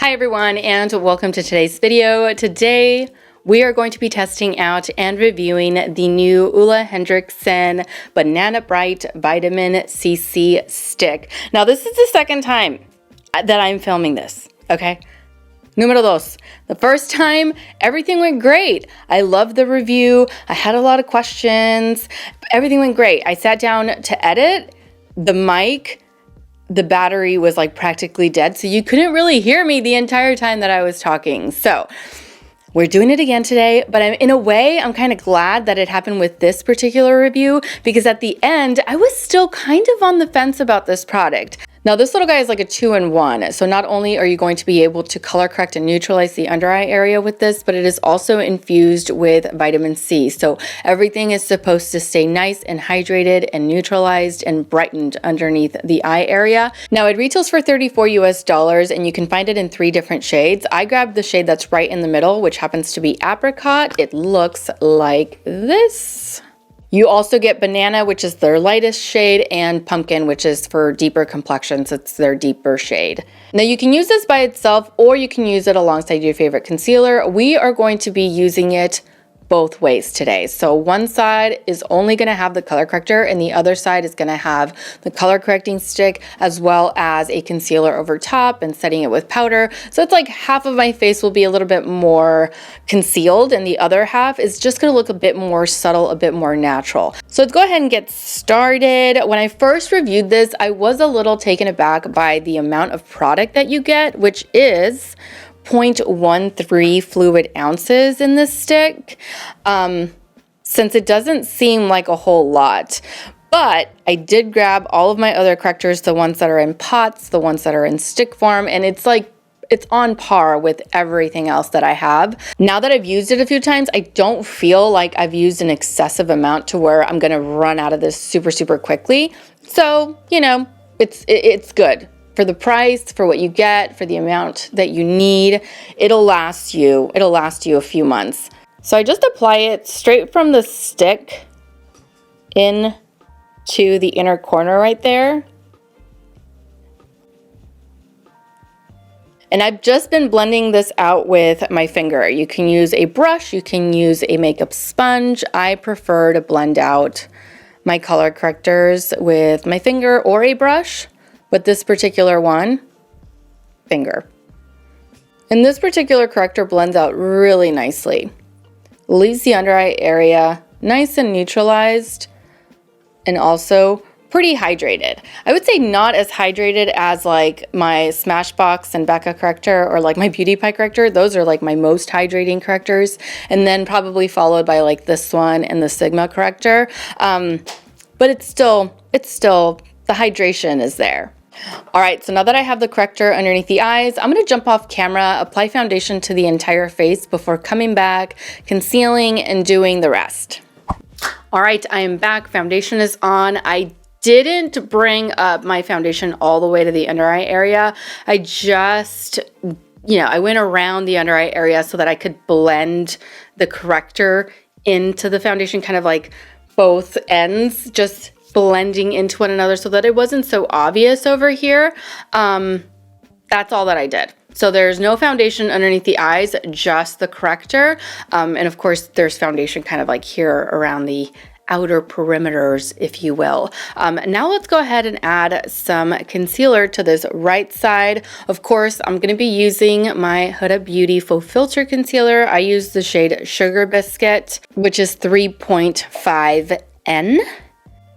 Hi everyone, and welcome to today's video. Today we are going to be testing out and reviewing the new Ole Henriksen Banana Bright Vitamin CC Stick. Now this is the second time that I'm filming this, okay? Número dos. The first time, everything went great. I loved the review. I had a lot of questions. Everything went great. I sat down to edit. The battery was like practically dead, so you couldn't really hear me the entire time that I was talking. So we're doing it again today, but in a way, I'm kind of glad that it happened with this particular review because at the end, I was still kind of on the fence about this product. Now this little guy is like a 2-in-1. So not only are you going to be able to color correct and neutralize the under eye area with this, but it is also infused with vitamin C. So everything is supposed to stay nice and hydrated and neutralized and brightened underneath the eye area. Now it retails for $34 US and you can find it in 3 different shades. I grabbed the shade that's right in the middle, which happens to be apricot. It looks like this. You also get banana, which is their lightest shade, and pumpkin, which is for deeper complexions. It's their deeper shade. Now you can use this by itself or you can use it alongside your favorite concealer. We are going to be using it both ways today. So one side is only going to have the color corrector and the other side is going to have the color correcting stick as well as a concealer over top and setting it with powder. So it's like half of my face will be a little bit more concealed and the other half is just going to look a bit more subtle, a bit more natural. So let's go ahead and get started. When I first reviewed this, I was a little taken aback by the amount of product that you get, which is 0.13 fluid ounces in this stick, since it doesn't seem like a whole lot. But I did grab all of my other correctors, the ones that are in pots, the ones that are in stick form, and it's on par with everything else that I have. Now that I've used it a few times, I don't feel like I've used an excessive amount to where I'm gonna run out of this super quickly. So, you know, it's good. For the price, for what you get, for the amount that you need, it'll last you a few months. So I just apply it straight from the stick into the inner corner right there. And I've just been blending this out with my finger. You can use a brush, you can use a makeup sponge. I prefer to blend out my color correctors with my finger or a brush. But this particular one, finger. And this particular corrector blends out really nicely. Leaves the under eye area nice and neutralized and also pretty hydrated. I would say not as hydrated as like my Smashbox and Becca corrector or like my Beauty Pie corrector. Those are like my most hydrating correctors. And then probably followed by like this one and the Sigma corrector. But it's still, the hydration is there. All right, so now that I have the corrector underneath the eyes, I'm gonna jump off camera, apply foundation to the entire face before coming back, concealing, and doing the rest. All right, I am back, foundation is on. I didn't bring up my foundation all the way to the under eye area. I just, I went around the under eye area so that I could blend the corrector into the foundation, kind of like both ends, just blending into one another so that it wasn't so obvious over here. That's all that I did. So there's no foundation underneath the eyes, just the corrector. And of course there's foundation kind of like here around the outer perimeters, if you will. Now let's go ahead and add some concealer to this right side. Of course, I'm going to be using my Huda Beauty Faux Filter Concealer. I use the shade Sugar Biscuit, which is 3.5N.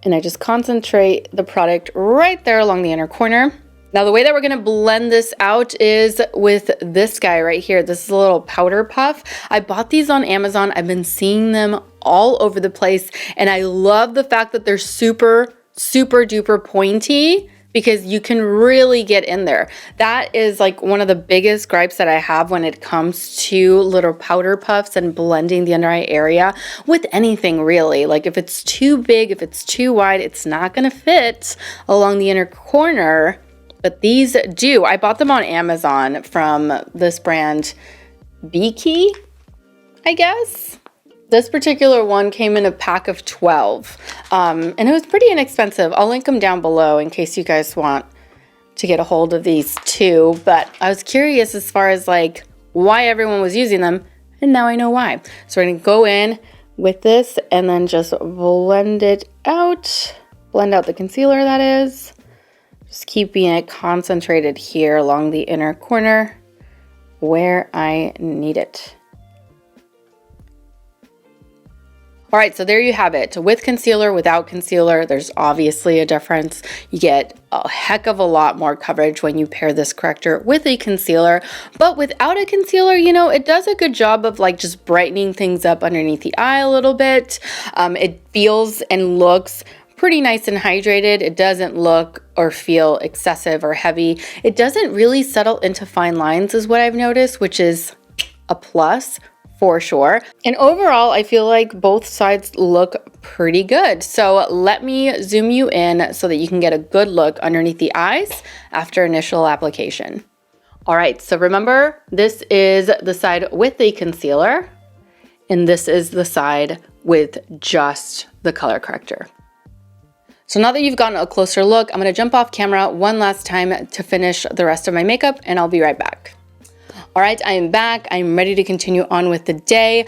And I just concentrate the product right there along the inner corner. Now the way that we're gonna blend this out is with this guy right here. This is a little powder puff. I bought these on Amazon. I've been seeing them all over the place. And I love the fact that they're super duper pointy because you can really get in there. That is like one of the biggest gripes that I have when it comes to little powder puffs and blending the under eye area with anything really. Like if it's too big, if it's too wide, it's not gonna fit along the inner corner, but these do. I bought them on Amazon from this brand, Beaky, I guess. This particular one came in a pack of 12, and it was pretty inexpensive. I'll link them down below in case you guys want to get a hold of these two, but I was curious as far as like why everyone was using them, and now I know why. So we're gonna go in with this and then just blend it out. Blend out the concealer, that is. Just keeping it concentrated here along the inner corner where I need it. All right, so there you have it. With concealer, without concealer, there's obviously a difference. You get a heck of a lot more coverage when you pair this corrector with a concealer, but without a concealer, you know, it does a good job of like just brightening things up underneath the eye a little bit. It feels and looks pretty nice and hydrated. It doesn't look or feel excessive or heavy. It doesn't really settle into fine lines is what I've noticed, which is a plus for sure. And overall, I feel like both sides look pretty good. So let me zoom you in so that you can get a good look underneath the eyes after initial application. All right, so remember, this is the side with the concealer, and this is the side with just the color corrector. So now that you've gotten a closer look, I'm gonna jump off camera one last time to finish the rest of my makeup, and I'll be right back. All right, I am back. I'm ready to continue on with the day.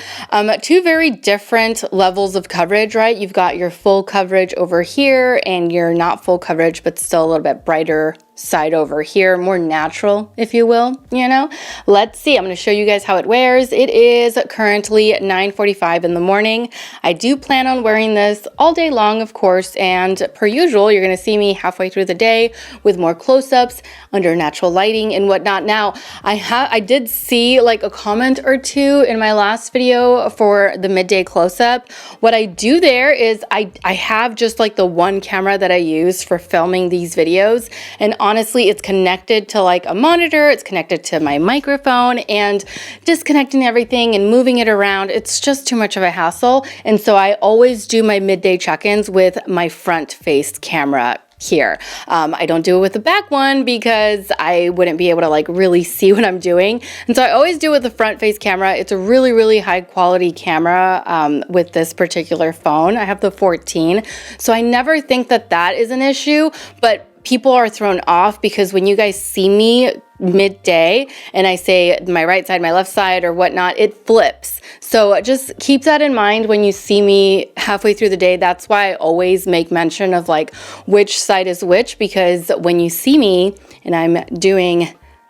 Two very different levels of coverage, right? You've got your full coverage over here and your not full coverage, but still a little bit brighter side over here, more natural, if you will, you know? Let's see, I'm gonna show you guys how it wears. It is currently 9:45 in the morning. I do plan on wearing this all day long, of course, and per usual, you're gonna see me halfway through the day with more close-ups under natural lighting and whatnot. Now, I did see like a comment or two in my last video for the midday close-up. What I do there is I have just like the one camera that I use for filming these videos, and honestly, it's connected to like a monitor, it's connected to my microphone, and disconnecting everything and moving it around, it's just too much of a hassle. And so I always do my midday check-ins with my front-faced camera here. I don't do it with the back one because I wouldn't be able to like really see what I'm doing. And so I always do it with the front face camera. It's a really, really high quality camera with this particular phone. I have the 14. So I never think that that is an issue, but people are thrown off because when you guys see me midday and I say my right side, my left side or whatnot, it flips. So just keep that in mind when you see me halfway through the day. That's why I always make mention of like which side is which, because when you see me and I'm doing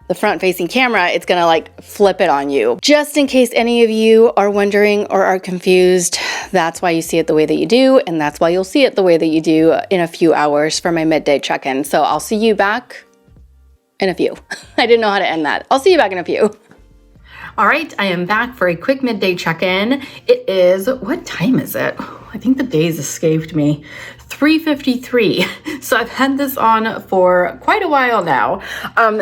the front facing camera, it's gonna like flip it on you. Just in case any of you are wondering or are confused, that's why you see it the way that you do, and that's why you'll see it the way that you do in a few hours for my midday check-in. So I'll see you back in a few. I didn't know how to end that. I'll see you back in a few. All right, I am back for a quick midday check-in. It is, what time is it? I think the days escaped me. 3:53. So I've had this on for quite a while now.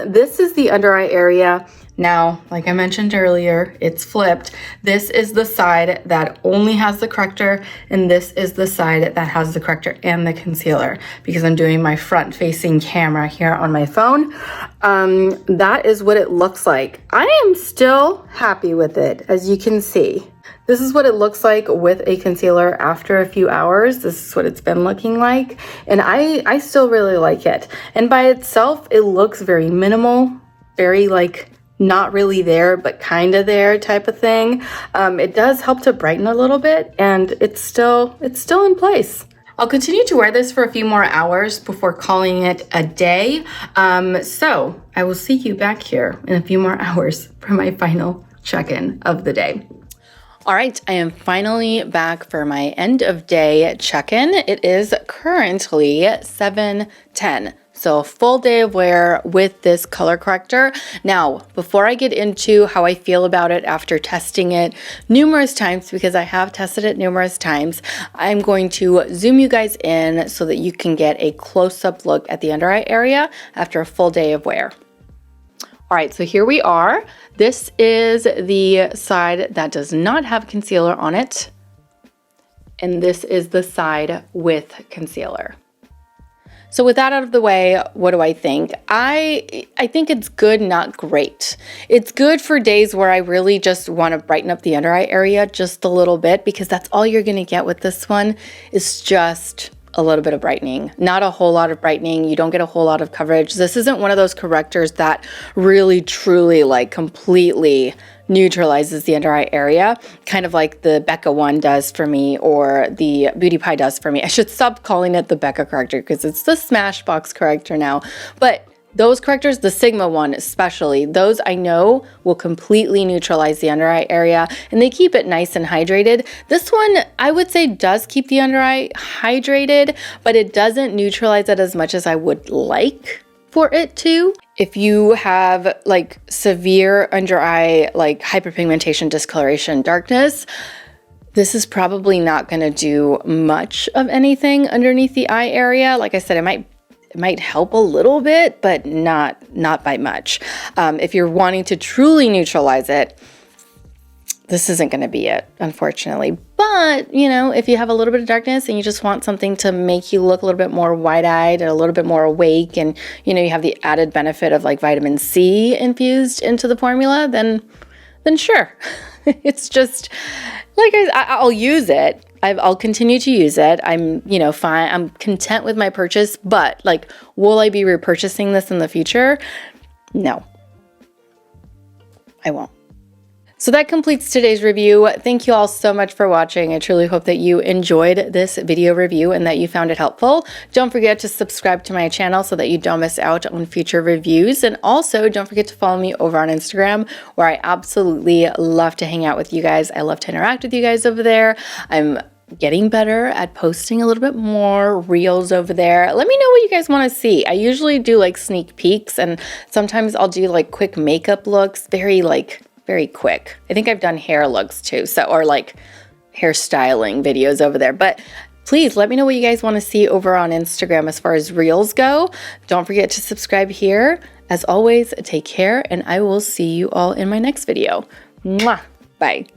This is the under eye area. Now, like I mentioned earlier, it's flipped. This is the side that only has the corrector, and this is the side that has the corrector and the concealer, because I'm doing my front-facing camera here on my phone. That is what it looks like. I am still happy with it, as you can see. This is what it looks like with a concealer after a few hours. This is what it's been looking like, and I still really like it. And by itself, it looks very minimal, very like not really there, but kind of there type of thing. It does help to brighten a little bit, and it's still in place. I'll continue to wear this for a few more hours before calling it a day. So I will see you back here in a few more hours for my final check-in of the day. All right, I am finally back for my end of day check-in. It is currently 7:10. So a full day of wear with this color corrector. Now, before I get into how I feel about it after testing it numerous times, because I have tested it numerous times, I'm going to zoom you guys in so that you can get a close-up look at the under eye area after a full day of wear. All right, so here we are. This is the side that does not have concealer on it, and this is the side with concealer. So with that out of the way, what do I think? I think it's good, not great. It's good for days where I really just want to brighten up the under eye area just a little bit, because that's all you're going to get with this one is just a little bit of brightening, not a whole lot of brightening. You don't get a whole lot of coverage. This isn't one of those correctors that really truly like completely neutralizes the under eye area, kind of like the Becca one does for me, or the Beauty Pie does for me. I should stop calling it the Becca corrector because it's the Smashbox corrector now. But those correctors, the Sigma one especially, those I know will completely neutralize the under eye area and they keep it nice and hydrated. This one, I would say, does keep the under eye hydrated, but it doesn't neutralize it as much as I would like for it to. If you have like severe under eye, like hyperpigmentation, discoloration, darkness, this is probably not going to do much of anything underneath the eye area. Like I said, it might help a little bit, but not by much. If you're wanting to truly neutralize it, this isn't going to be it, unfortunately. But, you know, if you have a little bit of darkness and you just want something to make you look a little bit more wide-eyed and a little bit more awake, and, you know, you have the added benefit of like vitamin C infused into the formula, then sure. It's just, like, I'll use it. I'll continue to use it. I'm, you know, fine. I'm content with my purchase, but like, will I be repurchasing this in the future? No, I won't. So that completes today's review. Thank you all so much for watching. I truly hope that you enjoyed this video review and that you found it helpful. Don't forget to subscribe to my channel so that you don't miss out on future reviews. And also don't forget to follow me over on Instagram, where I absolutely love to hang out with you guys. I love to interact with you guys over there. I'm getting better at posting a little bit more reels over there. Let me know what you guys want to see. I usually do like sneak peeks, and sometimes I'll do like quick makeup looks, very quick. I think I've done hair looks too, or like hairstyling videos over there. But please let me know what you guys want to see over on Instagram as far as reels go. Don't forget to subscribe here. As always, take care, and I will see you all in my next video. Mwah! Bye.